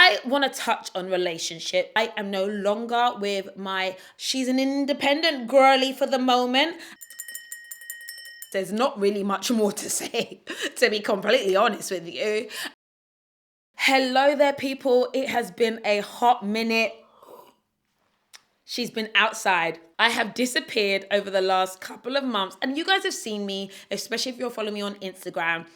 I want to touch on relationship. I am no longer with she's an independent girly for the moment. There's not really much more to say, to be completely honest with you. Hello there, people. It has been a hot minute. She's been outside. I have disappeared over the last couple of months, and you guys have seen me, especially if you're following me on Instagram,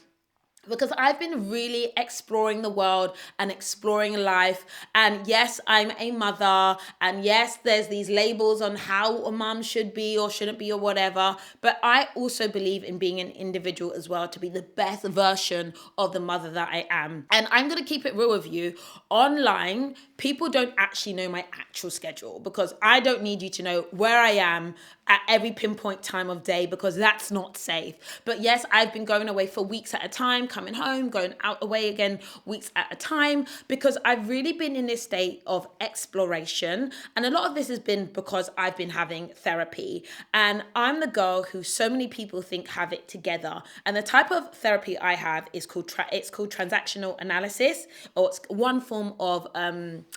because I've been really exploring the world and exploring life. And yes, I'm a mother. And yes, there's these labels on how a mom should be or shouldn't be or whatever. But I also believe in being an individual as well, to be the best version of the mother that I am. And I'm going to keep it real with you. Online, people don't actually know my actual schedule, because I don't need you to know where I am at every pinpoint time of day, because that's not safe. But yes, I've been going away for weeks at a time, coming home, going out away again weeks at a time, because I've really been in this state of exploration. And a lot of this has been because I've been having therapy, and I'm the girl who so many people think have it together. And the type of therapy I have is called transactional analysis, or it's one form of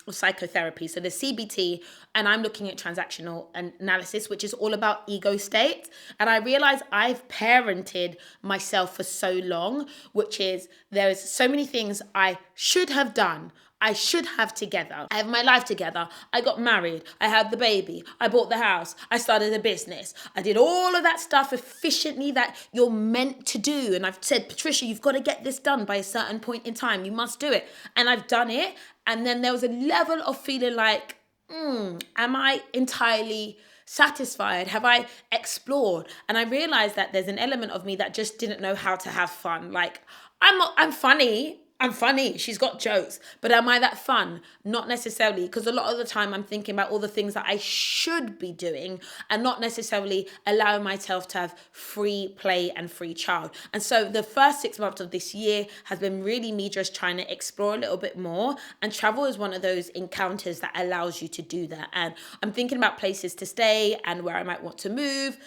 psychotherapy. So there's CBT, and I'm looking at transactional analysis, which is all about ego state. And I realize I've parented myself for so long, which is there's so many things I should have done. I should have together. I have my life together. I got married. I had the baby. I bought the house. I started a business. I did all of that stuff efficiently that you're meant to do. And I've said, Patricia, you've got to get this done by a certain point in time. You must do it. And I've done it. And then there was a level of feeling like, am I entirely satisfied? Have I explored? And I realized that there's an element of me that just didn't know how to have fun. Like, I'm funny. I'm funny. She's got jokes. But am I that fun? Not necessarily. Because a lot of the time I'm thinking about all the things that I should be doing and not necessarily allowing myself to have free play and free child. And so the first 6 months of this year has been really me just trying to explore a little bit more. And travel is one of those encounters that allows you to do that. And I'm thinking about places to stay and where I might want to move.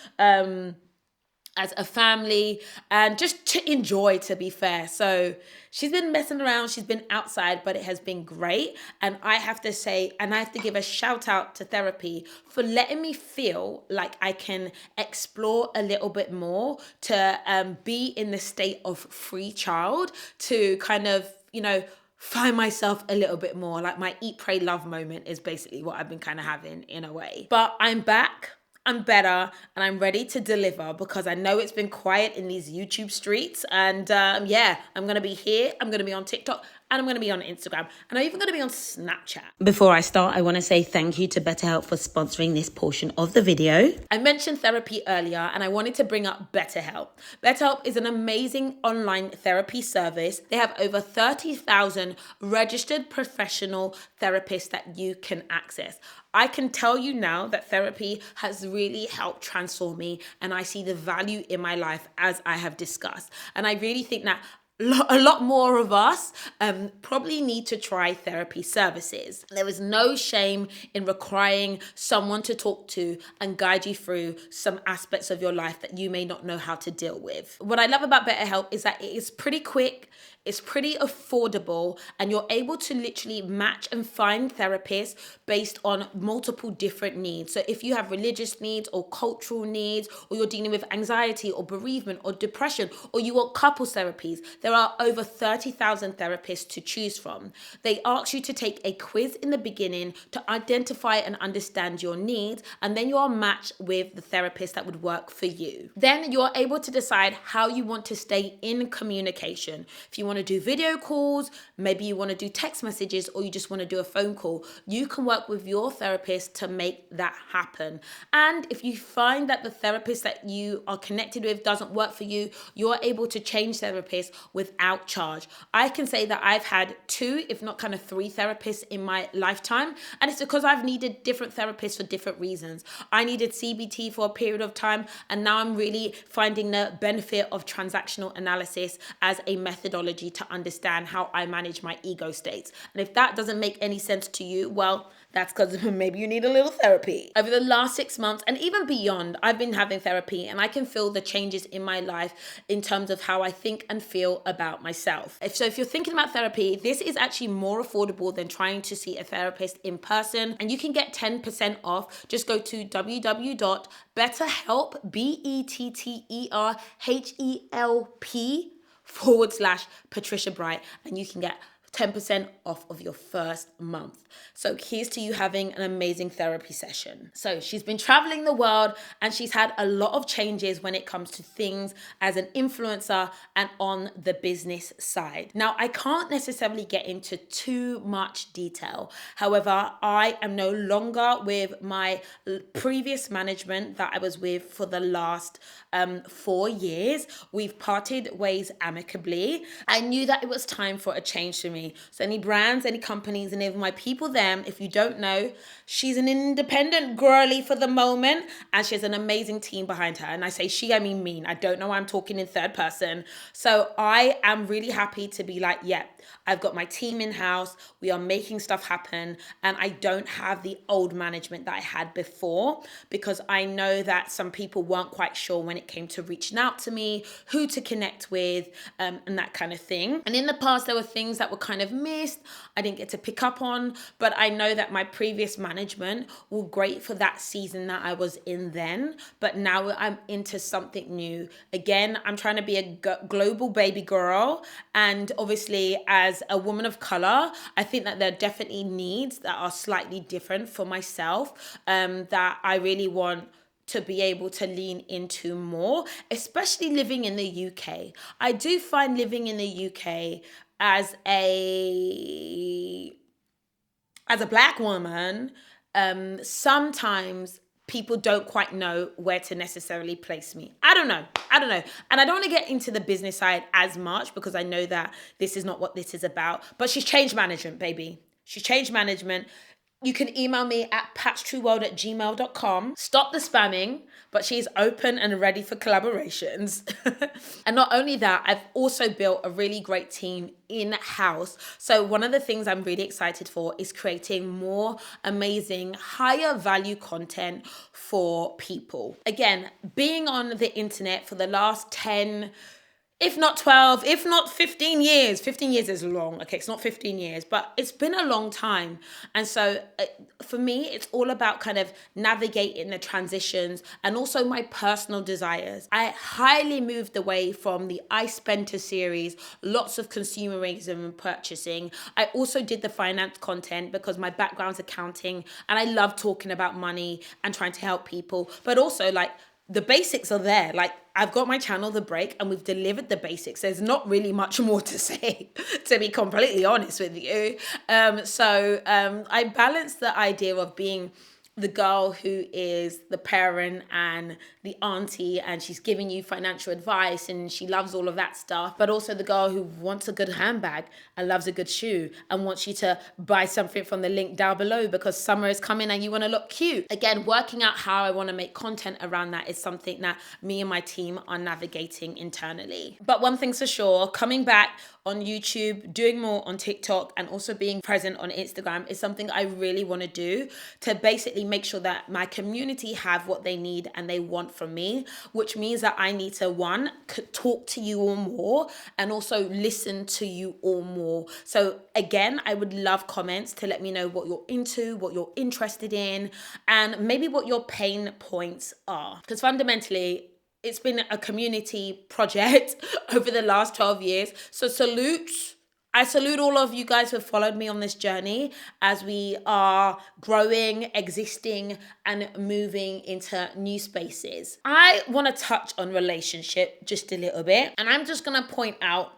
As a family, and just to enjoy, to be fair. So she's been messing around, she's been outside, but it has been great. And I have to say, and I have to give a shout out to therapy for letting me feel like I can explore a little bit more, to be in the state of free child, to kind of, find myself a little bit more. Like my eat, pray, love moment is basically what I've been kind of having in a way. But I'm back. I'm better, and I'm ready to deliver, because I know it's been quiet in these YouTube streets. And I'm going to be here. I'm going to be on TikTok, and I'm going to be on Instagram, and I'm even going to be on Snapchat. Before I start, I want to say thank you to BetterHelp for sponsoring this portion of the video. I mentioned therapy earlier, and I wanted to bring up BetterHelp. BetterHelp is an amazing online therapy service. They have over 30,000 registered professional therapists that you can access. I can tell you now that therapy has really helped transform me, and I see the value in my life, as I have discussed. And I really think that a lot more of us probably need to try therapy services. There is no shame in requiring someone to talk to and guide you through some aspects of your life that you may not know how to deal with. What I love about BetterHelp is that it is pretty quick, it's pretty affordable, and you're able to literally match and find therapists based on multiple different needs. So if you have religious needs or cultural needs, or you're dealing with anxiety or bereavement or depression, or you want couples therapies, there are over 30,000 therapists to choose from. They ask you to take a quiz in the beginning to identify and understand your needs, and then you are matched with the therapist that would work for you. Then you are able to decide how you want to stay in communication. If you want to do video calls, maybe you want to do text messages, or you just want to do a phone call, you can work with your therapist to make that happen. And if you find that the therapist that you are connected with doesn't work for you, you're able to change therapists without charge. I can say that I've had 2, if not kind of 3 therapists in my lifetime, and it's because I've needed different therapists for different reasons. I needed CBT for a period of time, and now I'm really finding the benefit of transactional analysis as a methodology analogy to understand how I manage my ego states. And if that doesn't make any sense to you, well, that's because maybe you need a little therapy. Over the last 6 months and even beyond, I've been having therapy, and I can feel the changes in my life in terms of how I think and feel about myself. If you're thinking about therapy, this is actually more affordable than trying to see a therapist in person, and you can get 10% off. Just go to www.betterhelp, BETTERHELP / Bright, and you can get 10% off of your first month. So here's to you having an amazing therapy session. So she's been traveling the world, and she's had a lot of changes when it comes to things as an influencer and on the business side. Now, I can't necessarily get into too much detail. However, I am no longer with my previous management that I was with for the last 4 years. We've parted ways amicably. I knew that it was time for a change for me. So any brands, any companies, any of my people, them, if you don't know, she's an independent girly for the moment, and she has an amazing team behind her. And I say she, I mean me. I don't know why I'm talking in third person. So I am really happy to be like, yeah, I've got my team in-house. We are making stuff happen. And I don't have the old management that I had before, because I know that some people weren't quite sure when it came to reaching out to me, who to connect with, and that kind of thing. And in the past, there were things that were kind of missed, I didn't get to pick up on, but I know that my previous management were great for that season that I was in then, but now I'm into something new. Again, I'm trying to be a global baby girl, and obviously as a woman of color, I think that there are definitely needs that are slightly different for myself, that I really want to be able to lean into more, especially living in the UK. I do find living in the UK as a Black woman, sometimes people don't quite know where to necessarily place me. I don't know. And I don't want to get into the business side as much, because I know that this is not what this is about. But she's changed management, baby. She's changed management. You can email me at patchtrueworld@gmail.com. Stop the spamming, but she's open and ready for collaborations. And not only that, I've also built a really great team in-house. So one of the things I'm really excited for is creating more amazing, higher value content for people. Again, being on the internet for the last 10, if not 12, if not 15 years. 15 years is long. Okay, it's not 15 years, but it's been a long time. And so for me, it's all about kind of navigating the transitions and also my personal desires. I highly moved away from the I Spent a series, lots of consumerism and purchasing. I also did the finance content because my background's accounting, and I love talking about money and trying to help people, but also like the basics are there. Like, I've got my channel, The Break, and we've delivered the basics. There's not really much more to say, to be completely honest with you. So I balance the idea of being the girl who is the parent and the auntie, and she's giving you financial advice and she loves all of that stuff, but also the girl who wants a good handbag and loves a good shoe and wants you to buy something from the link down below because summer is coming and you want to look cute. Again, working out how I want to make content around that is something that me and my team are navigating internally. But one thing's for sure, coming back on YouTube, doing more on TikTok, and also being present on Instagram is something I really want to do to basically make sure that my community have what they need and they want from me, which means that I need to, one, talk to you all more and also listen to you all more. So again, I would love comments to let me know what you're into, what you're interested in, and maybe what your pain points are. Because fundamentally, it's been a community project over the last 12 years. So I salute all of you guys who have followed me on this journey as we are growing, existing, and moving into new spaces. I want to touch on relationship just a little bit, and I'm just going to point out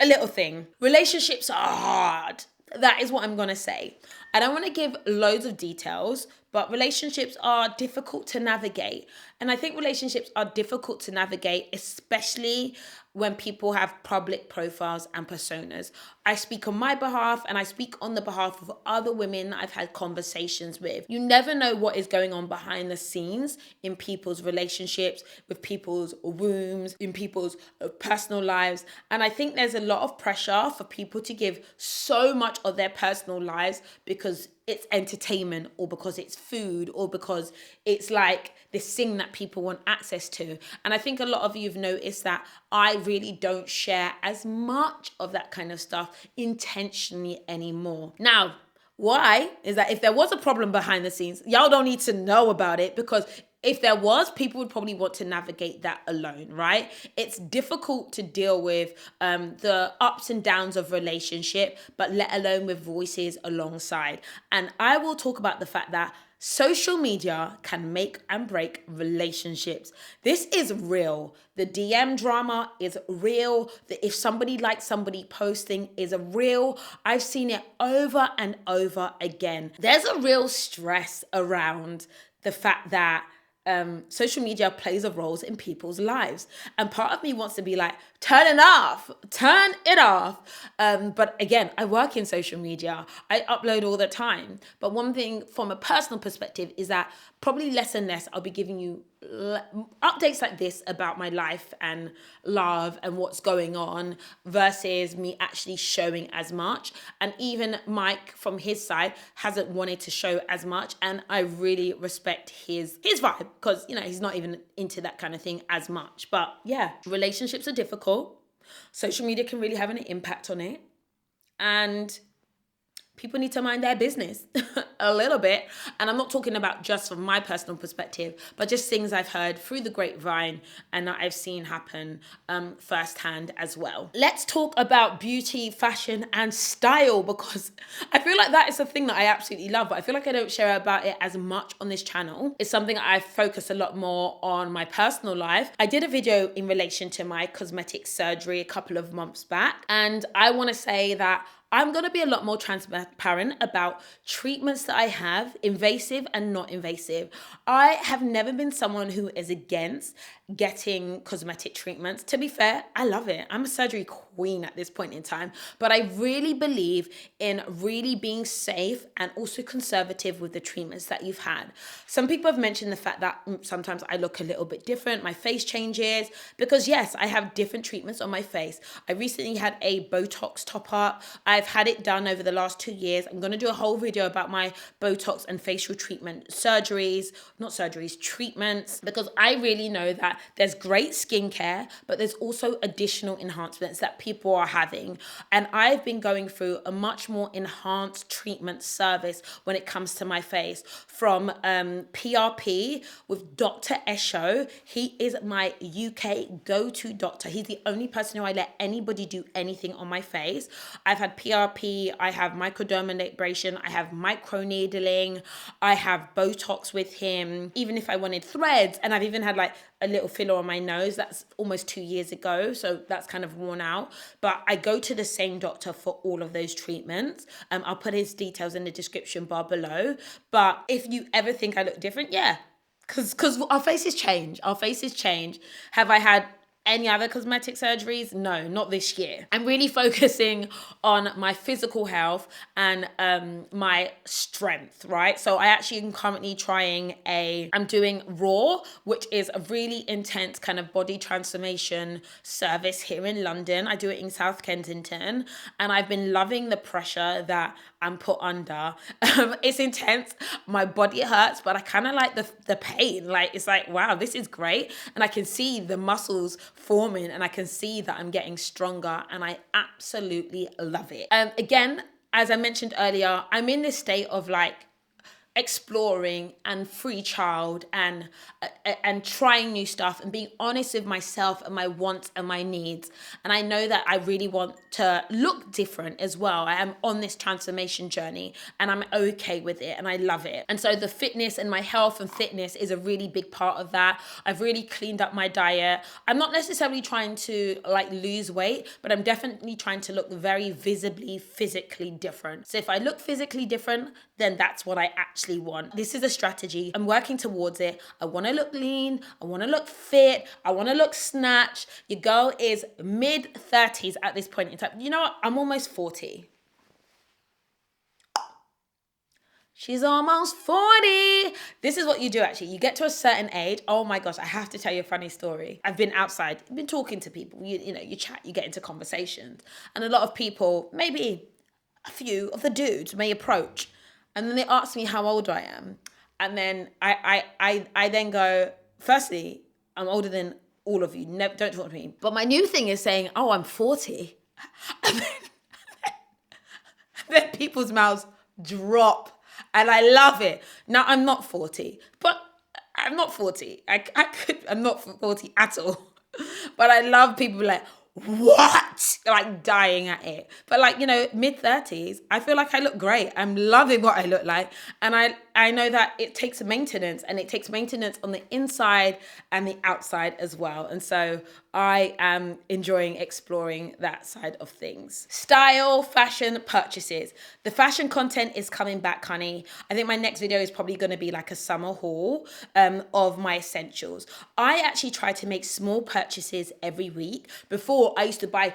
a little thing. Relationships are hard. That is what I'm going to say. I don't want to give loads of details but relationships are difficult to navigate. And I think relationships are difficult to navigate, especially when people have public profiles and personas. I speak on my behalf and I speak on the behalf of other women I've had conversations with. You never know what is going on behind the scenes in people's relationships, with people's wombs, in people's personal lives. And I think there's a lot of pressure for people to give so much of their personal lives because it's entertainment, or because it's food, or because it's like this thing that people want access to. And I think a lot of you have noticed that I really don't share as much of that kind of stuff intentionally anymore. Now, why is that? If there was a problem behind the scenes, y'all don't need to know about it, because if there was, people would probably want to navigate that alone, right? It's difficult to deal with the ups and downs of relationship, but let alone with voices alongside. And I will talk about the fact that social media can make and break relationships. This is real. The DM drama is real. If somebody likes somebody posting is a real. I've seen it over and over again. There's a real stress around the fact that social media plays a role in people's lives. And part of me wants to be like, turn it off. But again, I work in social media. I upload all the time. But one thing from a personal perspective is that probably less and less I'll be giving you updates like this about my life and love and what's going on, versus me actually showing as much. And even Mike from his side hasn't wanted to show as much, and I really respect his vibe, because he's not even into that kind of thing as much. But yeah, relationships are difficult. Social media can really have an impact on it, and people need to mind their business a little bit. And I'm not talking about just from my personal perspective, but just things I've heard through the grapevine and that I've seen happen firsthand as well. Let's talk about beauty, fashion, and style, because I feel like that is a thing that I absolutely love, but I feel like I don't share about it as much on this channel. It's something I focus a lot more on my personal life. I did a video in relation to my cosmetic surgery a couple of months back, and I want to say that I'm going to be a lot more transparent about treatments that I have, invasive and not invasive. I have never been someone who is against getting cosmetic treatments. To be fair, I love it. I'm a surgery queen at this point in time, but I really believe in really being safe and also conservative with the treatments that you've had. Some people have mentioned the fact that sometimes I look a little bit different, my face changes, because yes, I have different treatments on my face. I recently had a Botox top up. I've had it done over the last 2 years. I'm going to do a whole video about my Botox and facial treatment treatments, because I really know that there's great skincare, but there's also additional enhancements that people are having. And I've been going through a much more enhanced treatment service when it comes to my face, from PRP with Dr. Esho. He is my UK go-to doctor. He's the only person who I let anybody do anything on my face. I've had PRP, I have microdermabrasion, I have microneedling, I have Botox with him, even if I wanted threads, and I've even had like a little filler on my nose. That's almost 2 years ago, so that's kind of worn out. But I go to the same doctor for all of those treatments. I'll put his details in the description bar below. But if you ever think I look different, yeah, because our faces change. Have I had any other cosmetic surgeries? No, not this year. I'm really focusing on my physical health and my strength, right? So I actually am currently I'm doing Raw, which is a really intense kind of body transformation service here in London. I do it in South Kensington, and I've been loving the pressure that I'm put under. It's intense. My body hurts, but I kind of like the pain. Like, it's like, wow, this is great. And I can see the muscles forming, and I can see that I'm getting stronger, and I absolutely love it. Again, as I mentioned earlier, I'm in this state of like exploring and free child and trying new stuff and being honest with myself and my wants and my needs. And I know that I really want to look different as well. I am on this transformation journey, and I'm okay with it, and I love it. And so the fitness and my health and fitness is a really big part of that. I've really cleaned up my diet. I'm not necessarily trying to like lose weight, but I'm definitely trying to look very visibly physically different. So if I look physically different, then that's what I actually actually want. This is a strategy. I'm working towards it. I want to look lean. I want to look fit. I want to look snatched. Your girl is mid-30s at this point in time. You know what? I'm almost 40. She's almost 40. This is what you do actually. You get to a certain age. Oh my gosh, I have to tell you a funny story. I've been outside, been talking to people. You know, you chat, you get into conversations. And a lot of people, maybe a few of the dudes may approach. And then they ask me how old I am. And then I then go, firstly, I'm older than all of you. Never, don't talk to me. But my new thing is saying, oh, I'm 40. And then people's mouths drop. And I love it. Now, I'm not 40, but I'm not 40. I'm not 40 at all. But I love people like, what? Like dying at it. But like, you know, mid-30s, I feel like I look great. I'm loving what I look like. And I know that it takes maintenance, and it takes maintenance on the inside and the outside as well. And so I am enjoying exploring that side of things. Style, fashion, purchases. The fashion content is coming back, honey. I think my next video is probably going to be like a summer haul of my essentials. I actually try to make small purchases every week. Before, I used to buy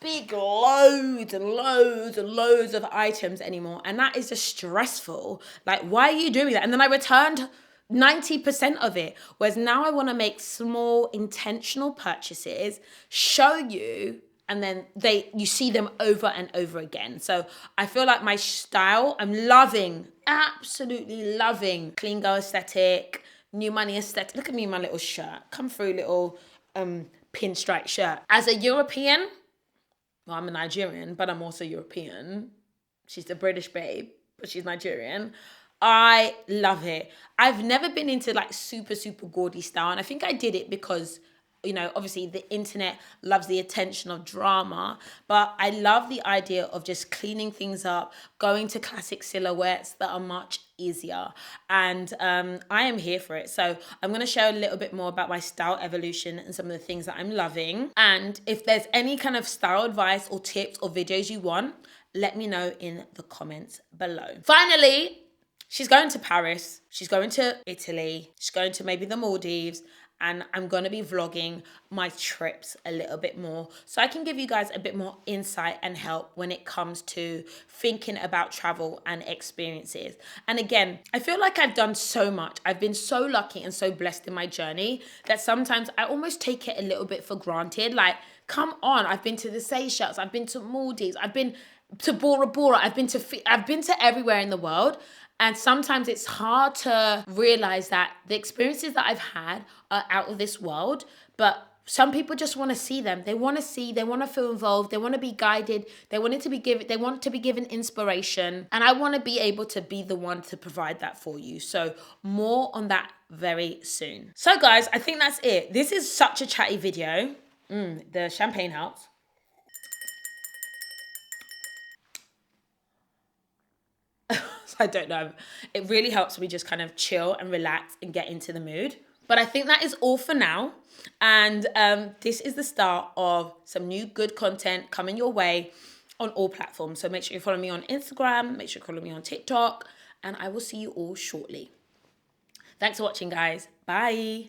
big loads and loads and loads of items anymore. And that is just stressful. Like, why are you doing that? And then I returned 90% of it. Whereas now I want to make small intentional purchases, show you, and then you see them over and over again. So I feel like my style, I'm loving, absolutely loving clean girl aesthetic, new money aesthetic. Look at me in my little shirt. Come through, little pinstripe shirt. As a European, well, I'm a Nigerian, but I'm also European. She's the British babe, but she's Nigerian. I love it. I've never been into like super, super gaudy style. And I think I did it because, you know, obviously the internet loves the attention of drama, but I love the idea of just cleaning things up, going to classic silhouettes that are much easier. And I am here for it. So I'm going to share a little bit more about my style evolution and some of the things that I'm loving. And if there's any kind of style advice or tips or videos you want, let me know in the comments below. Finally, she's going to Paris. She's going to Italy. She's going to maybe the Maldives. And I'm going to be vlogging my trips a little bit more, so I can give you guys a bit more insight and help when it comes to thinking about travel and experiences. And again, I feel like I've done so much. I've been so lucky and so blessed in my journey that sometimes I almost take it a little bit for granted. Like, come on, I've been to the Seychelles, I've been to Maldives, I've been to Bora Bora, I've been to everywhere in the world. And sometimes it's hard to realize that the experiences that I've had are out of this world, but some people just want to see them. They want to see, they want to feel involved, they want to be guided, they want to be given inspiration. And I want to be able to be the one to provide that for you. So more on that very soon. So guys, I think that's it. This is such a chatty video. The champagne helps. I don't know. It really helps me just kind of chill and relax and get into the mood. But I think that is all for now. And this is the start of some new good content coming your way on all platforms. So make sure you follow me on Instagram. Make sure you follow me on TikTok. And I will see you all shortly. Thanks for watching, guys. Bye.